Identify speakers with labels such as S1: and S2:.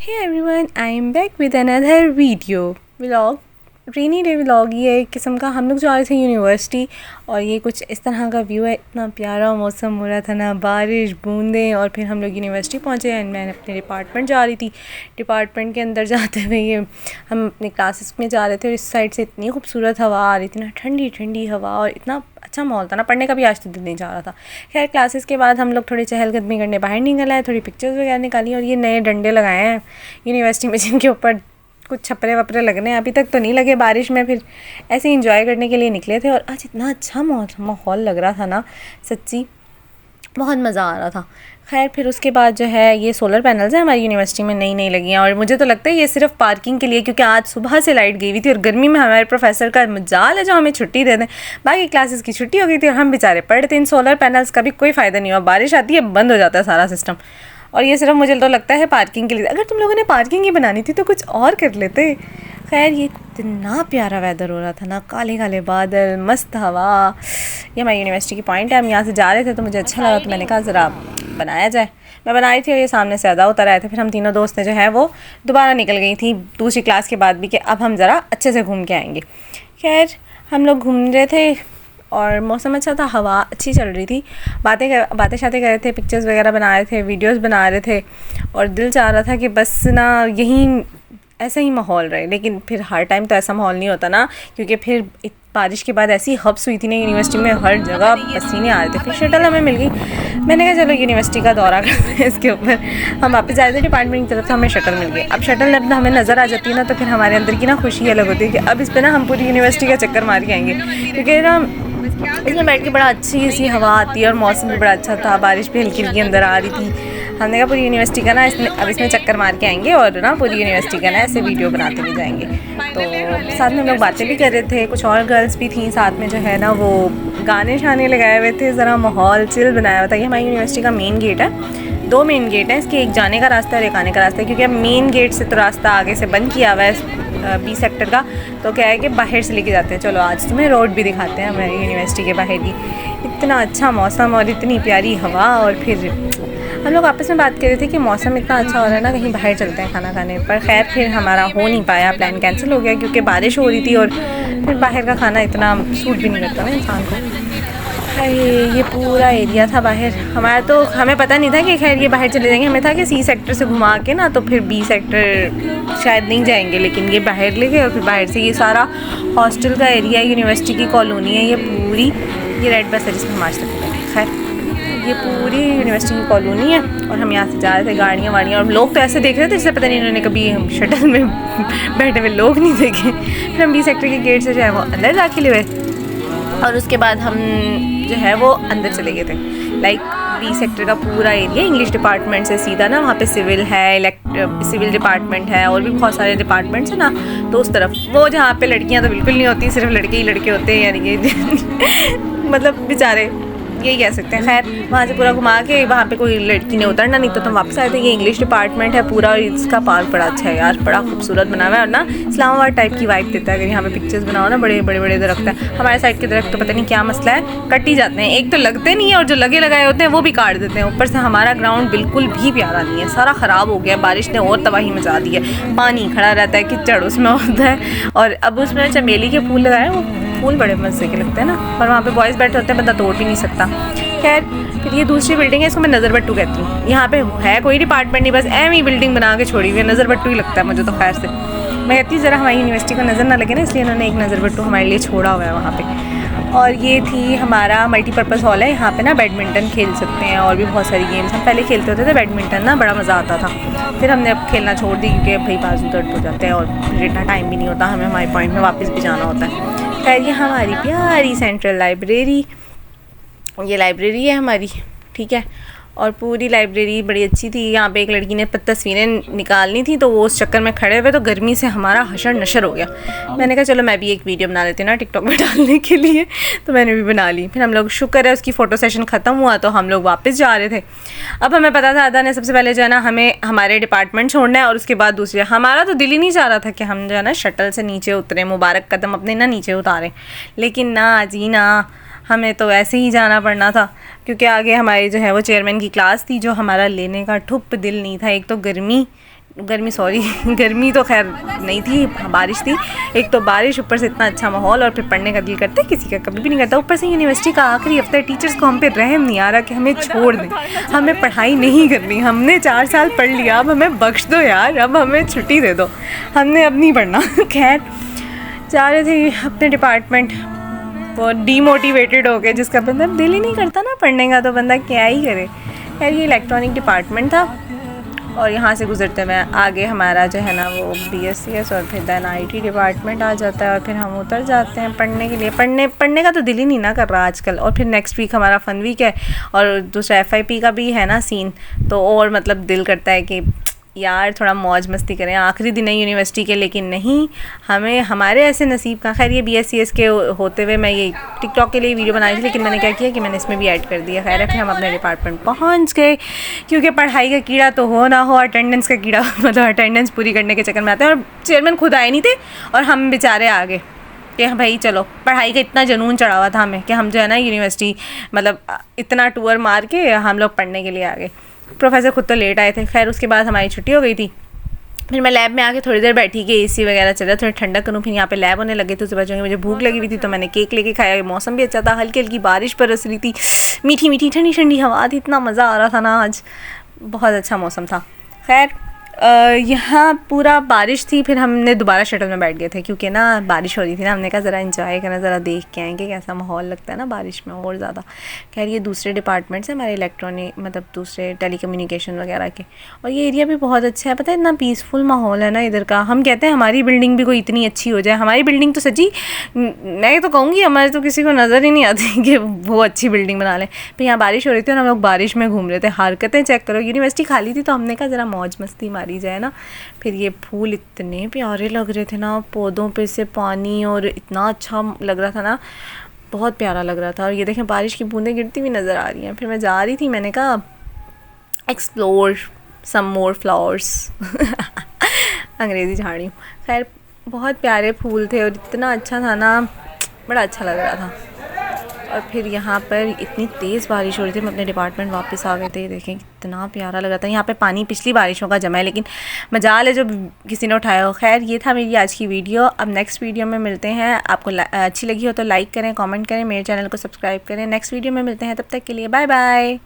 S1: Hey everyone, I am back with another video vlog. Rainy day vlog. ये एक किस्म का हम लोग जा रहे थे यूनिवर्सिटी और ये कुछ इस तरह का व्यू है। इतना प्यारा मौसम हो रहा था ना, बारिश बूंदें। और फिर हम लोग यूनिवर्सिटी पहुँचे एंड मैं अपने डिपार्टमेंट जा रही थी। डिपार्टमेंट के अंदर जाते हुए ये हम अपने क्लासेस में जा रहे थे और इस साइड से इतनी खूबसूरत हवा आ रही थी ना, ठंडी ठंडी हवा, और इतना अच्छा माहौल था ना, पढ़ने का भी आज तो दिल नहीं जा रहा था। खैर क्लासेस के बाद हम लोग थोड़ी चहलकदमी करने बाहर निकल आए, थोड़ी पिक्चर्स वगैरह निकाली। और ये नए डंडे लगाए हैं यूनिवर्सिटी में जिनके ऊपर कुछ छपरे वपरे लगने, अभी तक तो नहीं लगे बारिश में, फिर ऐसे ही इंजॉय करने के लिए निकले थे। और आज इतना अच्छा माहौल लग रहा था ना, सच्ची बहुत मज़ा आ रहा था। खैर फिर उसके बाद जो है ये सोलर पैनल्स हैं हमारी यूनिवर्सिटी में नई नई लगी हैं, और मुझे तो लगता है ये सिर्फ पार्किंग के लिए, क्योंकि आज सुबह से लाइट गई हुई थी और गर्मी में हमारे प्रोफेसर का मजाल है जो हमें छुट्टी दे दें। बाकी क्लासेस की छुट्टी हो गई थी और हम बेचारे पढ़ रहे थे। इन सोलर पैनल्स का भी कोई फ़ायदा नहीं हुआ, बारिश आती है बंद हो जाता है सारा सिस्टम। और ये सिर्फ मुझे तो लगता है पार्किंग के लिए। अगर तुम लोगों ने पार्किंग ही बनानी थी तो कुछ और कर लेते। खैर ये इतना प्यारा वेदर हो रहा था ना, काले काले बादल, मस्त हवा। ये हमारी यूनिवर्सिटी की पॉइंट है। हम यहाँ से जा रहे थे तो मुझे अच्छा लगा, तो मैंने कहा ज़रा बनाया जाए। मैं बना रही थी और ये सामने से अदा उतर आए थे। फिर हम तीनों दोस्तें जो है वो दोबारा निकल गई थी दूसरी क्लास के बाद भी, कि अब हम ज़रा अच्छे से घूम के आएंगे। खैर हम लोग घूम रहे थे और मौसम अच्छा था, हवा अच्छी चल रही थी, बातें शातें कर रहे थे, पिक्चर्स वगैरह बना रहे थे, वीडियोस बना रहे थे। और दिल चाह रहा था कि बस ना यहीं ऐसा ही माहौल रहे। लेकिन फिर हर टाइम तो ऐसा माहौल नहीं होता ना, क्योंकि फिर बारिश के बाद ऐसी हब्स हुई थी ना यूनिवर्सिटी में, हर जगह पसीने आ रहे थे। फिर शटल हमें मिल गई। मैंने कहा चलो यूनिवर्सिटी का दौरा करते हैं इसके ऊपर। हम वापस जा रहे थे डिपार्टमेंट की तरफ, तो हमें शटल मिल गई। अब शटल जब हमें नज़र आ जाती है ना, तो फिर हमारे अंदर की ना खुशी अलग होती है कि अब इस पर ना हम पूरी यूनिवर्सिटी का चक्कर मार के आएंगे, क्योंकि ना इसमें बैठ के बड़ा अच्छी सी हवा आती है और मौसम भी बड़ा अच्छा था, बारिश भी हल्की हल्की अंदर आ रही थी। हमने कहा पूरी यूनिवर्सिटी का ना इसमें चक्कर मार के आएंगे और ना पूरी यूनिवर्सिटी का ना ऐसे वीडियो बनाते भी जाएंगे। तो साथ में हम लोग बातें भी कर रहे थे, कुछ और गर्ल्स भी थी साथ में, जो है ना वो गाने शाने लगाए हुए थे, ज़रा माहौल चिल बनाया हुआ था। ये हमारी यूनिवर्सिटी का मेन गेट है। 2 मेन गेट हैं इसके, एक जाने का रास्ता और एक आने का रास्ता है, क्योंकि अब मेन गेट से तो रास्ता आगे से बंद किया हुआ है बी सेक्टर का, तो क्या है कि बाहर से लेके जाते हैं। चलो आज तुम्हें रोड भी दिखाते हैं हमारी यूनिवर्सिटी के बाहर की। इतना अच्छा मौसम और इतनी प्यारी हवा। और फिर हम लोग आपस में बात कर रहे थे कि मौसम इतना अच्छा हो रहा है ना, कहीं बाहर चलते हैं खाना खाने। पर खैर फिर हमारा हो नहीं पाया, प्लान कैंसिल हो गया, क्योंकि बारिश हो रही थी और फिर बाहर का खाना इतना सूट भी नहीं करता ना इंसान को। ये पूरा एरिया था बाहर हमारा, तो हमें पता नहीं था कि खैर ये बाहर चले जाएंगे। हमें था कि सी सेक्टर से घुमा के ना तो फिर बी सेक्टर शायद नहीं जाएंगे, लेकिन ये बाहर ले गए। और फिर बाहर से ये सारा हॉस्टल का एरिया, यूनिवर्सिटी की कॉलोनी है ये पूरी। ये रेड बस है जिसमें हम आज तक गए। खैर ये पूरी यूनिवर्सिटी की कॉलोनी है और हम यहाँ से जा रहे थे, गाड़ियाँ वाड़ियाँ, और लोग तो ऐसे देख रहे थे जैसे पता नहीं इन्होंने कभी हम शटल में बैठे हुए लोग नहीं देखे। फिर हम बी सेक्टर के गेट से जो है वो अंदर दाखिल हुए और उसके बाद हम जो है वो अंदर चले गए थे। लाइक बी सेक्टर का पूरा एरिया इंग्लिश डिपार्टमेंट से सीधा ना वहाँ पे सिविल है, सिविल डिपार्टमेंट है, और भी बहुत सारे डिपार्टमेंट्स हैं ना। तो उस तरफ वो जहाँ पे लड़कियाँ तो बिल्कुल नहीं होती, सिर्फ लड़के ही लड़के होते हैं, यानी कि मतलब बेचारे यही कह सकते हैं। खैर वहाँ से पूरा घुमा के वहाँ पे कोई लड़की ने उतरना नहीं, तो हम वापस आए थे। ये इंग्लिश डिपार्टमेंट है पूरा, और इसका पार्क बड़ा अच्छा है यार, बड़ा खूबसूरत बना हुआ है और ना इस्लामाबाद टाइप की वाइब देता है। अगर यहाँ पे पिक्चर्स बनाओ ना, बड़े बड़े बड़े दरख्त हैं। हमारे साइड के दरख्त तो पता नहीं क्या मसला है, कट ही जाते हैं। एक तो लगते नहीं है और जो लगे लगाए होते हैं वो भी काट देते हैं। ऊपर से हमारा ग्राउंड बिल्कुल भी प्यारा नहीं है, सारा ख़राब हो गया, बारिश ने और तबाही मचा दी है। पानी खड़ा रहता है, कीचड़ उसमें होता है। और अब उसमें चमेली के फूल लगाए, वो फूल बड़े मज़े के लगते हैं ना, और वहाँ पे बॉयज़ बैठे होते हैं, बंदा तोड़ भी नहीं सकता। खैर फिर ये दूसरी बिल्डिंग है, इसको मैं नज़र बट्टू कहती हूँ। यहाँ पे है कोई डिपार्टमेंट नहीं, बस एम ही बिल्डिंग बना के छोड़ी हुई है, नज़र बट्टू ही लगता है मुझे तो। खैर से मैं कहती हूँ ज़रा हमारी यूनिवर्सिटी को नज़र ना लगे ना, इसलिए उन्होंने एक नज़र बट्टू हमारे लिए छोड़ा हुआ है वहाँ पे। और ये थी हमारा मल्टीपर्पज़ हॉल है, यहाँ पे ना बैडमिंटन खेल सकते हैं और भी बहुत सारी गेम्स। हम पहले खेलते होते थे बैडमिंटन ना, बड़ा मज़ा आता था। फिर हमने अब खेलना छोड़ दी, क्योंकि भाई बाजू दर्द हो जाते हैं और फिर इतना टाइम भी नहीं होता, हमें हमारे पॉइंट में वापस भी जाना होता है। खैर ये हमारी प्यारी सेंट्रल लाइब्रेरी, ये लाइब्रेरी है हमारी, ठीक है। और पूरी लाइब्रेरी बड़ी अच्छी थी। यहाँ पे एक लड़की ने तस्वीरें निकालनी थी, तो वो उस चक्कर में खड़े हुए, तो गर्मी से हमारा हशर नशर हो गया। मैंने कहा चलो मैं भी एक वीडियो बना लेती हूँ ना टिकटॉक में डालने के लिए, तो मैंने भी बना ली। फिर हम लोग शुक्र है उसकी फ़ोटो सेशन ख़त्म हुआ तो हम लोग वापस जा रहे थे। अब हमें पता था अदा ने सबसे पहले जो है ना हमें हमारे डिपार्टमेंट छोड़ना है और उसके बाद दूसरे। हमारा तो दिल ही नहीं चाह रहा था कि हम जो है ना शटल से नीचे उतरे, मुबारक कदम अपने ना नीचे उतारें, लेकिन ना जी ना, हमें तो ऐसे ही जाना पड़ना था, क्योंकि आगे हमारी जो है वो चेयरमैन की क्लास थी, जो हमारा लेने का ठुप दिल नहीं था। एक तो गर्मी गर्मी सॉरी गर्मी तो खैर नहीं थी, बारिश थी। एक तो बारिश, ऊपर से इतना अच्छा माहौल, और फिर पढ़ने का दिल करता है किसी का, कभी भी नहीं करता। ऊपर से यूनिवर्सिटी का आखिरी हफ्ता है, टीचर्स को हम पे रहम नहीं आ रहा कि हमें छोड़ दें, हमें पढ़ाई नहीं करनी, हमने 4 साल पढ़ लिया, अब हमें बख्श दो यार, अब हमें छुट्टी दे दो, हमने अब नहीं पढ़ना। खैर जा रहे थे अपने डिपार्टमेंट, बहुत डीमोटिवेटेड हो गए, जिसका मतलब दिल ही नहीं करता ना पढ़ने का, तो बंदा क्या ही करे। खैर ये इलेक्ट्रॉनिक डिपार्टमेंट था, और यहाँ से गुजरते हुए आगे हमारा जो है ना वो BSCS और फिर देन IT डिपार्टमेंट आ जाता है, और फिर हम उतर जाते हैं पढ़ने के लिए। पढ़ने का तो दिल ही नहीं ना कर रहा आजकल। और फिर नेक्स्ट वीक हमारा फ़न वीक है, और दूसरा FIP का भी है ना सीन, तो और मतलब दिल करता है कि यार थोड़ा मौज मस्ती करें, आखिरी दिन है यूनिवर्सिटी के, लेकिन नहीं, हमें हमारे ऐसे नसीब का। खैर ये BSCS के होते हुए मैं ये टिकटॉक के लिए वीडियो बनाई थी, लेकिन मैंने क्या किया कि मैंने इसमें भी ऐड कर दिया। खैर है, फिर हम अपने डिपार्टमेंट पहुंच गए, क्योंकि पढ़ाई का कीड़ा तो हो ना हो, अटेंडेंस का कीड़ा मतलब अटेंडेंस पूरी करने के चक्कर में आते हैं। और चेयरमैन खुद आए नहीं थे, और हम बेचारे आ गए कि भाई चलो, पढ़ाई का इतना जुनून चढ़ा हुआ था हमें कि हम जो है ना यूनिवर्सिटी मतलब इतना टूर मार के हम लोग पढ़ने के लिए आ गए। प्रोफेसर खुद तो लेट आए थे। खैर उसके बाद हमारी छुट्टी हो गई थी। फिर मैं लैब में आके थोड़ी देर बैठी कि AC वगैरह चल रहा, थोड़ी ठंडक करूँ। फिर यहाँ पे लैब होने लगे थे, उसके बाद मुझे भूख लगी हुई थी, तो मैंने केक लेके खाया। मौसम भी अच्छा था, हल्की हल्की बारिश बरस रही थी, मीठी मीठी ठंडी ठंडी हवा थी, इतना मज़ा आ रहा था ना, आज बहुत अच्छा मौसम था। खैर यहाँ पूरा बारिश थी। फिर हमने दोबारा शटल में बैठ गए थे, क्योंकि ना बारिश हो रही थी ना, हमने कहा ज़रा एंजॉय करना, ज़रा देख के आएंगे कैसा माहौल लगता है ना बारिश में, और ज़्यादा। खैर ये दूसरे डिपार्टमेंट्स हैं हमारे, इलेक्ट्रॉनिक मतलब दूसरे टेलीकम्युनिकेशन वगैरह के, और ये एरिया भी बहुत अच्छा है। पता है इतना पीसफुल माहौल है ना इधर का। हम कहते हैं हमारी बिल्डिंग भी कोई इतनी अच्छी हो जाए, हमारी बिल्डिंग तो सच्ची मैं तो कहूँगी हमारे तो किसी को नज़र ही नहीं आती कि वो अच्छी बिल्डिंग बना लें। फिर यहाँ बारिश हो रही थी और हम लोग बारिश में घूम रहे थे। हरकतें चेक करो, यूनिवर्सिटी खाली थी, तो हमने कहा ज़रा मौज मस्ती मारी जाए ना। फिर ये फूल इतने प्यारे लग रहे थे ना, पौधों पे से पानी, और इतना अच्छा लग रहा था ना, बहुत प्यारा लग रहा था। और ये देखें बारिश की बूंदें गिरती हुई नज़र आ रही हैं। फिर मैं जा रही थी, मैंने कहा एक्सप्लोर सम मोर फ्लावर्स अंग्रेज़ी झाड़ी। खैर बहुत प्यारे फूल थे, और इतना अच्छा था ना, बड़ा अच्छा लग रहा था। और फिर यहाँ पर इतनी तेज़ बारिश हो रही थी, हम अपने डिपार्टमेंट वापस आ गए थे। देखें कितना प्यारा लग रहा था। यहाँ पे पानी पिछली बारिशों का जमा है, लेकिन मजाल है जो किसी ने उठाया हो। खैर ये था मेरी आज की वीडियो। अब नेक्स्ट वीडियो में मिलते हैं। आपको अच्छी लगी हो तो लाइक करें, कमेंट करें, मेरे चैनल को सब्सक्राइब करें। नेक्स्ट वीडियो में मिलते हैं, तब तक के लिए बाय बाय।